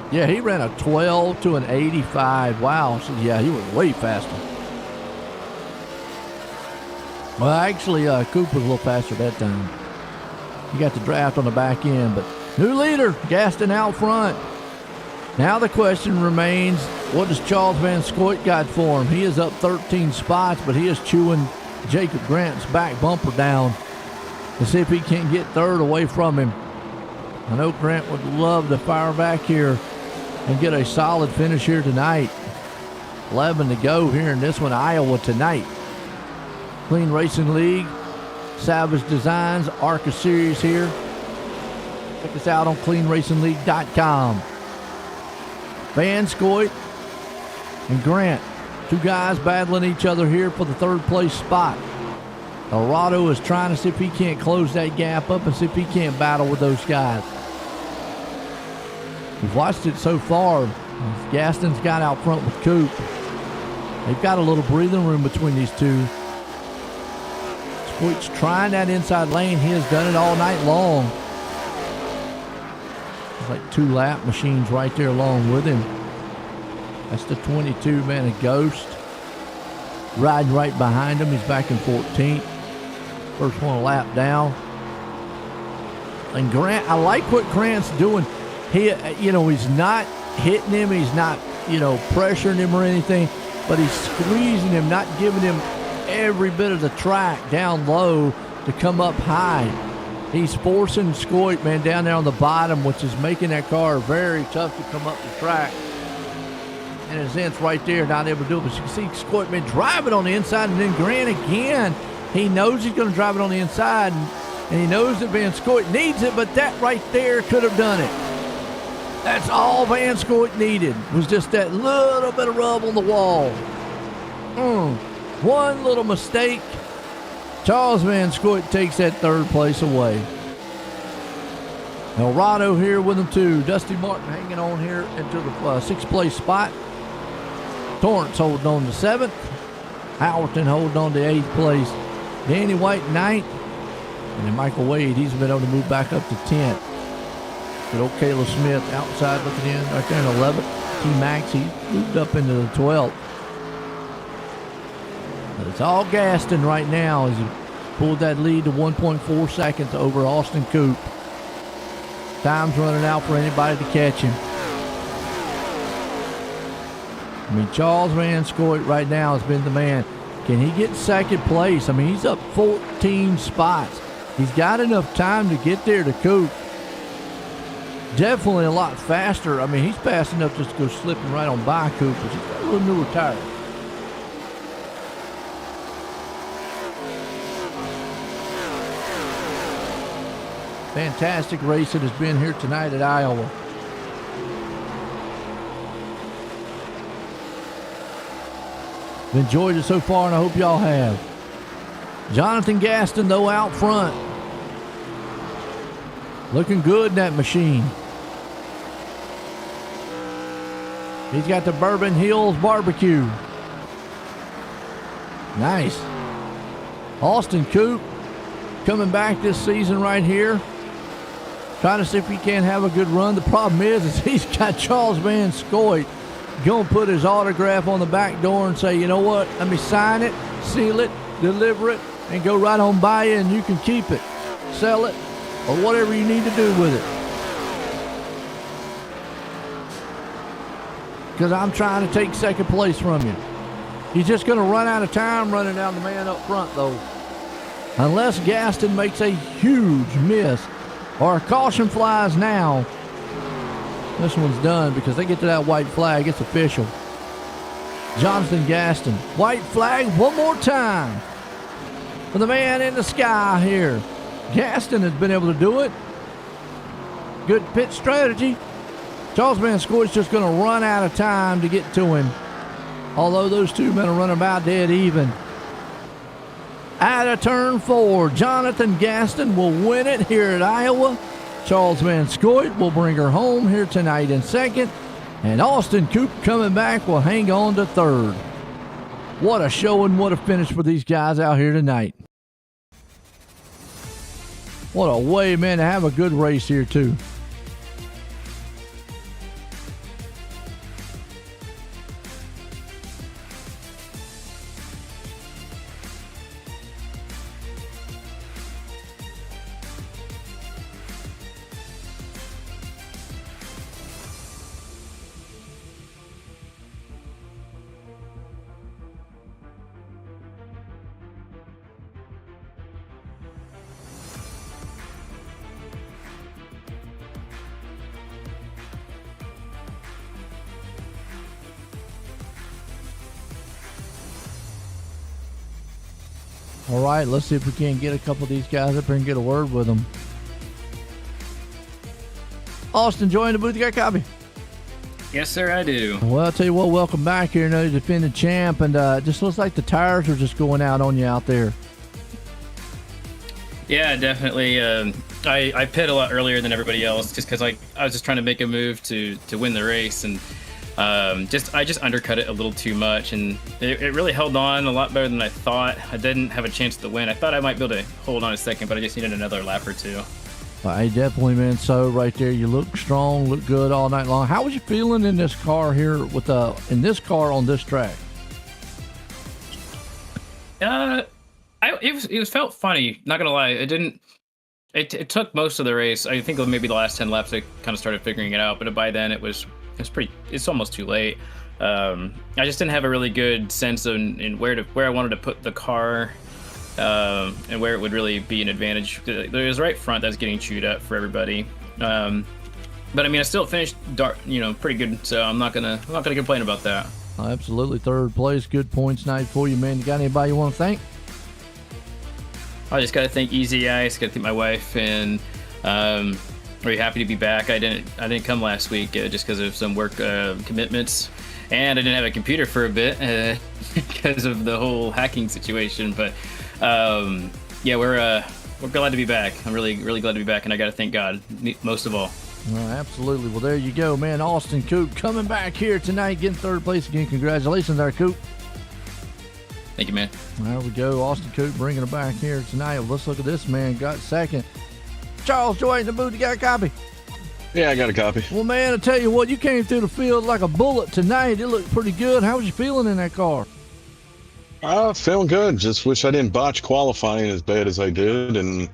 Speaker 1: Yeah, he ran a 12 to an 85. Wow. So yeah, he was way faster. Well, actually, Coop was a little faster that time. He got the draft on the back end, but new leader, Gaston out front. Now the question remains, what does Charles Van Scoot got for him? He is up 13 spots, but he is chewing Jacob Grant's back bumper down to see if he can't get third away from him. I know Grant would love to fire back here and get a solid finish here tonight. 11 to go here in this one, Iowa tonight. Clean Racing League, Savage Designs, ARCA Series here. Check us out on cleanracingleague.com. Van Scoot and Grant, two guys battling each other here for the third place spot. Dorado is trying to see if he can't close that gap up and see if he can't battle with those guys. We've watched it so far. Gaston's got out front with Coop. They've got a little breathing room between these two. Scoot's trying that inside lane. He has done it all night long. Like two lap machines right there along with him. That's the 22, man, a Ghost. Riding right behind him. He's back in 14th. First one a lap down. And Grant, I like what Grant's doing. He, he's not hitting him. He's not, pressuring him or anything. But he's squeezing him, not giving him every bit of the track down low to come up high. He's forcing Scoot, man, down there on the bottom, which is making that car very tough to come up the track. And his end's right there, not able to do it. But you can see Scoot, man, driving on the inside. And then Grant again, he knows he's going to drive it on the inside. And he knows that Van Scoot needs it, but that right there could have done it. That's all Van Scoot needed, was just that little bit of rub on the wall. One little mistake. Charles Van Scoot takes that third place away. Dorado here with him too. Dusty Martin hanging on here into the 6th place spot. Torrance holding on to 7th. Howerton holding on to 8th place. Danny White 9th. And then Michael Wade, he's been able to move back up to 10th. Good old Caleb Smith outside looking in right there in 11th. T-Max, he moved up into the 12th. But it's all Gaston right now as he pulled that lead to 1.4 seconds over Austin Coop. Time's running out for anybody to catch him. I mean, Charles Van Scoot right now has been the man. Can he get second place? I mean, he's up 14 spots. He's got enough time to get there to Coop. definitely a lot faster. I mean, he's fast enough just to go slipping right on by Cooper. He's got a little newer tire. Fantastic race that has been here tonight at Iowa. Enjoyed it so far, and I hope y'all have. Jonathan Gaston, though, out front. Looking good in that machine. He's got the Bourbon Hills barbecue. Nice. Austin Coop coming back this season right here. Trying to see if he can have a good run. The problem is he's got Charles Van Scoit going to put his autograph on the back door and say, you know what, let me sign it, seal it, deliver it, and go right on by you, and you can keep it, sell it, or whatever you need to do with it. Because I'm trying to take second place from you. He's just going to run out of time running down the man up front, though. Unless Gaston makes a huge miss or a caution flies now. This one's done because they get to that white flag. It's official. Jonathan Gaston. White flag one more time for the man in the sky here. Gaston has been able to do it. Good pit strategy. Charles Van Scoit's just going to run out of time to get to him. Although those two men are running about dead even. Out of turn 4, Jonathan Gaston will win it here at Iowa. Charles Van Scoit will bring her home here tonight in second. And Austin Coop coming back will hang on to third. What a show and what a finish for these guys out here tonight. What a way, man, to have a good race here, too. All right, let's see if we can get a couple of these guys up here and get a word with them. Austin, join the booth. You got a copy?
Speaker 3: Yes, sir, I do.
Speaker 1: Well, I'll tell you what, welcome back here. You know, defending champ, and it just looks like the tires are just going out on you out there.
Speaker 3: Yeah, definitely. I pit a lot earlier than everybody else just because I was just trying to make a move to win the race, and I just undercut it a little too much, and it really held on a lot better than I thought. I didn't have a chance to win. I thought I might be able to hold on a second, but I just needed another lap or two.
Speaker 1: I definitely, man. So right there, you look strong, look good all night long. How was you feeling in this car here in this car on this track?
Speaker 3: It was felt funny. Not gonna lie, it took most of the race. I think maybe the last 10 laps I kind of started figuring it out, but by then it's almost too late. I just didn't have a really good sense in where I wanted to put the car, and where it would really be an advantage. There was right front that's getting chewed up for everybody. But I mean, I still finished pretty good, so I'm not gonna complain about that.
Speaker 1: Absolutely, third place, good points night for you, man. You got anybody you want to thank?
Speaker 3: I just gotta thank Easy Ice, gotta thank my wife, and very happy to be back. I didn't come last week just because of some work commitments, and I didn't have a computer for a bit because of the whole hacking situation. But yeah, we're glad to be back. I'm really glad to be back, and I gotta thank God most of all.
Speaker 1: Absolutely. Well, there you go, man. Austin Coop coming back here tonight, getting third place again. Congratulations there, Coop.
Speaker 3: Thank you, man.
Speaker 1: There we go. Austin Coop bringing it back here tonight. Well, let's look at this, man. Got second. Charles Joy in the booth. You got a copy?
Speaker 4: Yeah, I got a copy.
Speaker 1: Well, man, I tell you what, you came through the field like a bullet tonight. It looked pretty good. How was you feeling in that car?
Speaker 4: Feeling good. Just wish I didn't botch qualifying as bad as I did. And,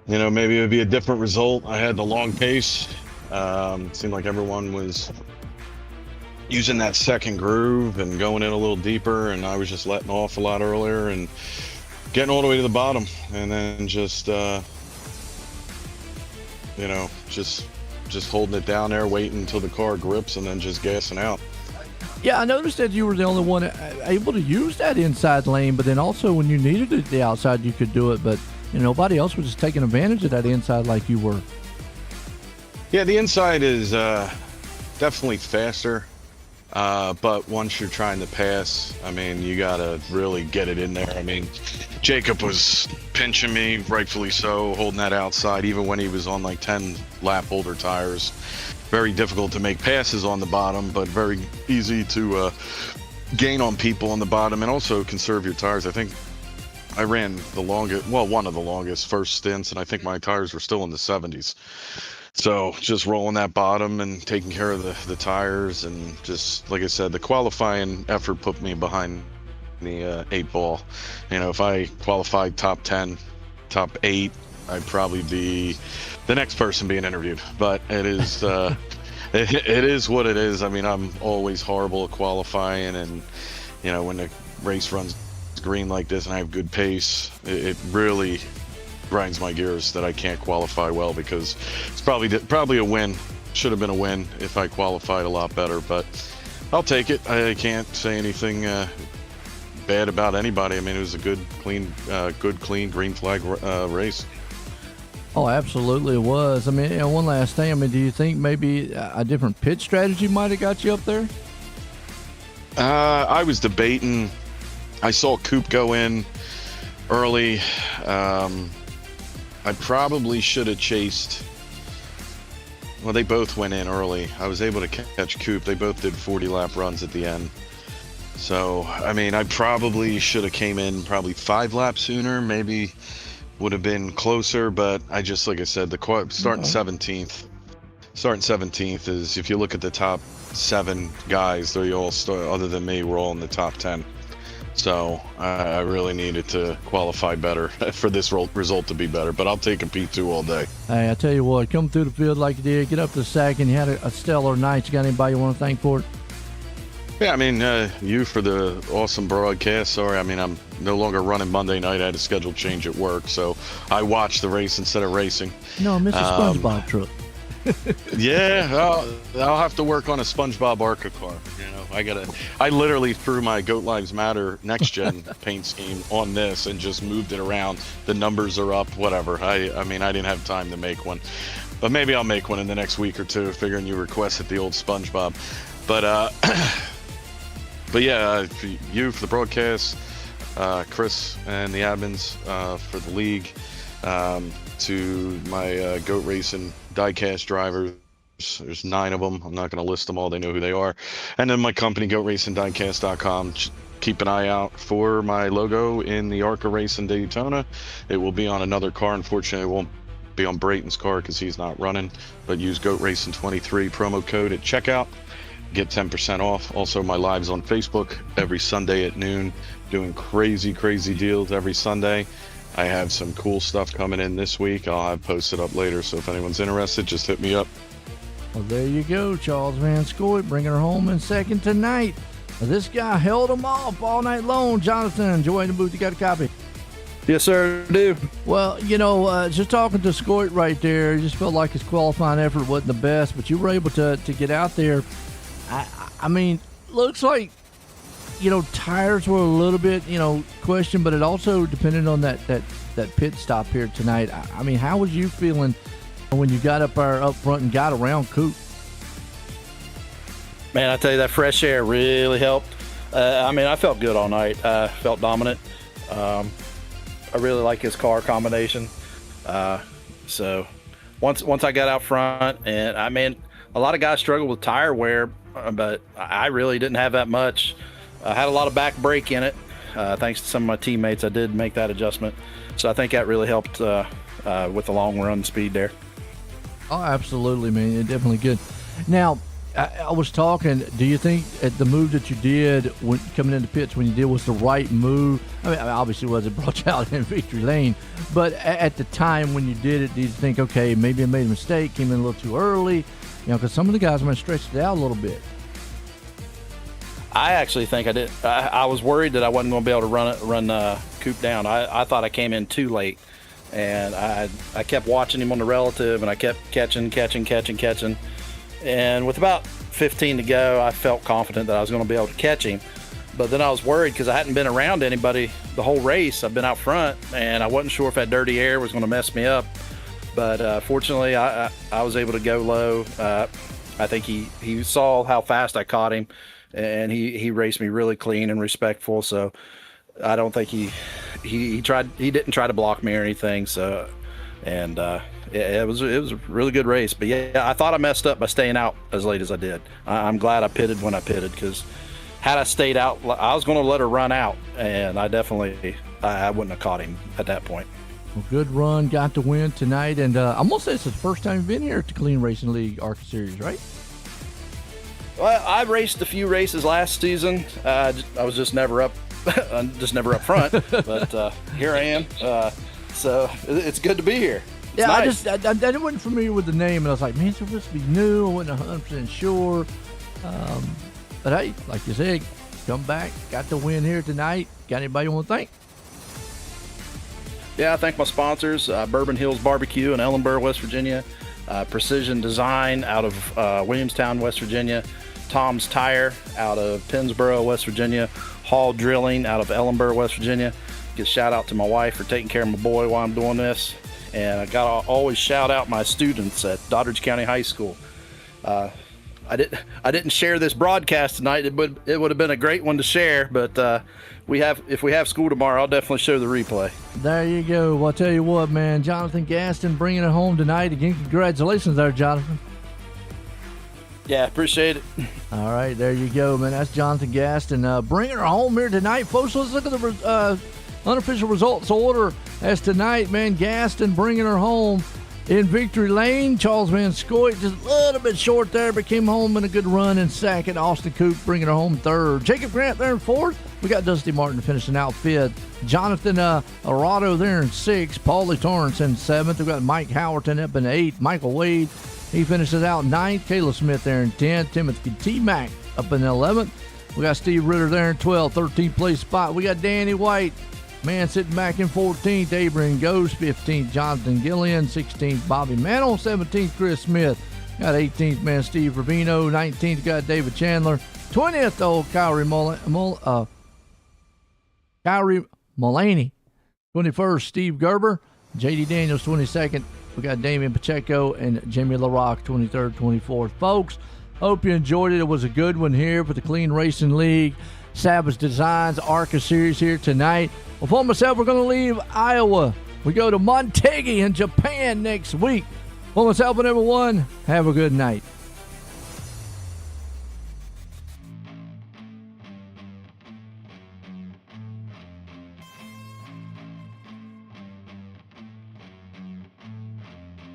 Speaker 4: maybe it would be a different result. I had the long pace. It seemed like everyone was using that second groove and going in a little deeper, and I was just letting off a lot earlier and getting all the way to the bottom, and then just just holding it down there, waiting until the car grips, and then just gassing out.
Speaker 1: Yeah, I noticed that you were the only one able to use that inside lane, but then also when you needed it the outside, you could do it, but nobody else was just taking advantage of that inside like you were.
Speaker 4: Yeah, the inside is definitely faster, but once you're trying to pass, I mean, you gotta really get it in there. I mean, Jacob was pinching me, rightfully so, holding that outside, even when he was on like 10 lap older tires. Very difficult to make passes on the bottom, but very easy to gain on people on the bottom, and also conserve your tires. I think I ran the longest, well, one of the longest first stints, and I think my tires were still in the 70s. So just rolling that bottom and taking care of the tires, and just like I said, the qualifying effort put me behind the 8 ball. If I qualified top 10, top 8, I'd probably be the next person being interviewed. But it is it is what it is. I mean, I'm always horrible at qualifying, and when the race runs green like this and I have good pace, it really grinds my gears that I can't qualify well, because it's probably a win. Should have been a win if I qualified a lot better, but I'll take it. I can't say anything bad about anybody. I mean, it was a good, clean green flag race.
Speaker 1: Oh, absolutely it was. I mean, one last thing. I mean, do you think maybe a different pit strategy might have got you up there?
Speaker 4: I was debating. I saw Coop go in early. I probably should have chased. Well, they both went in early. I was able to catch Coop. They both did 40 lap runs at the end. So, I mean, I probably should have came in probably 5 laps sooner. Maybe would have been closer, but I just, like I said, starting 17th. Starting 17th is, if you look at the top 7 guys, they all other than me, we're all in the top 10. So I really needed to qualify better for this result to be better, but I'll take a P2 all day.
Speaker 1: Hey, I tell you what, come through the field like you did, get up to the second, you had a stellar night. You got anybody you want to thank for it?
Speaker 4: Yeah, I mean, you for the awesome broadcast. Sorry, I mean, I'm no longer running Monday night. I had a schedule change at work, so I watched the race instead of racing.
Speaker 1: No, Mr. SpongeBob truck.
Speaker 4: Yeah, I'll have to work on a SpongeBob ARCA car. I literally threw my Goat Lives Matter next gen paint scheme on this and just moved it around. The numbers are up, whatever. I mean, I didn't have time to make one, but maybe I'll make one in the next week or two, figuring you requested the old SpongeBob. But but yeah, you for the broadcast, Chris and the admins for the league, to my Goat Racing diecast drivers. There's 9 of them. I'm not going to list them all. They know who they are. And then my company, GoatRacingDiecast.com. Keep an eye out for my logo in the ARCA race in Daytona. It will be on another car. Unfortunately, it won't be on Brayton's car because he's not running. But use Goat Racing 23 promo code at checkout. Get 10% off. Also, my lives on Facebook every Sunday at noon. Doing crazy deals every Sunday. I have some cool stuff coming in this week. I'll have posted up later. So if anyone's interested, just hit me up.
Speaker 1: Well, there you go, Charles Van Scoy, bringing her home in second tonight. This guy held them off all night long. Jonathan, Joy in the booth, you got a copy?
Speaker 5: Yes, sir, I do.
Speaker 1: Well, just talking to Scoit right there, it just felt like his qualifying effort wasn't the best, but you were able to get out there. I mean, looks like, tires were a little bit, questioned, but it also depended on that pit stop here tonight. I mean, how was you feeling when you got up front and got around Coop?
Speaker 5: Man, I tell you, that fresh air really helped. I mean, I felt good all night. I felt dominant. I really like his car combination. So once I got out front, and I mean, a lot of guys struggle with tire wear, but I really didn't have that much. I had a lot of back brake in it. Thanks to some of my teammates, I did make that adjustment. So I think that really helped with the long run speed there.
Speaker 1: Oh, absolutely, man. It definitely good. Now, I was talking, do you think the move that you did when coming into pits when you did was the right move? I mean, obviously it wasn't brought you out in victory lane, but at the time when you did it, did you think, okay, maybe I made a mistake, came in a little too early? Because some of the guys might have stretched it out a little bit.
Speaker 5: I actually think I did. I was worried that I wasn't going to be able to run Coop down. I thought I came in too late. and I kept watching him on the relative, and I kept catching. And with about 15 to go, I felt confident that I was going to be able to catch him. But then I was worried because I hadn't been around anybody the whole race. I've been out front, and I wasn't sure if that dirty air was going to mess me up. But fortunately, I was able to go low. I think he saw how fast I caught him, and he raced me really clean and respectful. So I don't think he didn't try to block me or anything. So, and it was a really good race. But yeah, I thought I messed up by staying out as late as I did. I'm glad I pitted when I pitted, because had I stayed out, I was going to let her run out, and I wouldn't have caught him at that point.
Speaker 1: Well, good run, got to win tonight, and I'm gonna say it's the first time you've been here at the Clean Racing League ARCA Series, right?
Speaker 5: Well, I raced a few races last season. I was just never up, front. But here I am. So it's good to be here. It's
Speaker 1: yeah,
Speaker 5: nice.
Speaker 1: I wasn't familiar with the name, and I was like, man, it's supposed to be new. I wasn't 100% sure. But hey, like you said, come back, got the win here tonight. Got anybody you want to thank?
Speaker 5: Yeah, I thank my sponsors, Bourbon Hills Barbecue in Ellenboro, West Virginia, Precision Design out of Williamstown, West Virginia, Tom's Tire out of Pennsboro, West Virginia, Hall Drilling out of Ellenboro, West Virginia. Give a shout out to my wife for taking care of my boy while I'm doing this. And I got to always shout out my students at Doddridge County High School. I didn't share this broadcast tonight. It would have been a great one to share, but if we have school tomorrow, I'll definitely show the replay.
Speaker 1: There you go. Well, I'll tell you what, man, Jonathan Gaston bringing it home tonight. Again, congratulations there, Jonathan.
Speaker 5: Yeah, appreciate it.
Speaker 1: All right, there you go, man. That's Jonathan Gaston bringing her home here tonight. Folks, let's look at the unofficial results order as tonight, man. Gaston bringing her home in victory lane. Charles Van Scoit just a little bit short there, but came home in a good run in second. Austin Coop bringing her home third. Jacob Grant there in fourth. We got Dusty Martin finishing out fifth. Jonathan Arado there in sixth. Paulie Torrance in seventh. We got Mike Howerton up in eighth. Michael Wade, he finishes out ninth. Kayla Smith there in 10th. Timothy T-Mac up in 11th. We got Steve Ritter there in 12th, 13th place spot. We got Danny White, man, sitting back in 14th. Abraham Ghost, 15th. Jonathan Gillian, 16th. Bobby Mantle, 17th. Chris Smith. Got 18th, man, Steve Rubino. 19th, got David Chandler. 20th, old Kyrie Mulaney. 21st, Steve Gerber. J.D. Daniels, 22nd. We got Damian Pacheco and Jimmy LaRock, 23rd, 24th. Folks, hope you enjoyed it. It was a good one here for the Clean Racing League. Savage Designs ARCA Series here tonight. Well, for myself, we're going to leave Iowa. We go to Montegi in Japan next week. For myself and everyone, have a good night.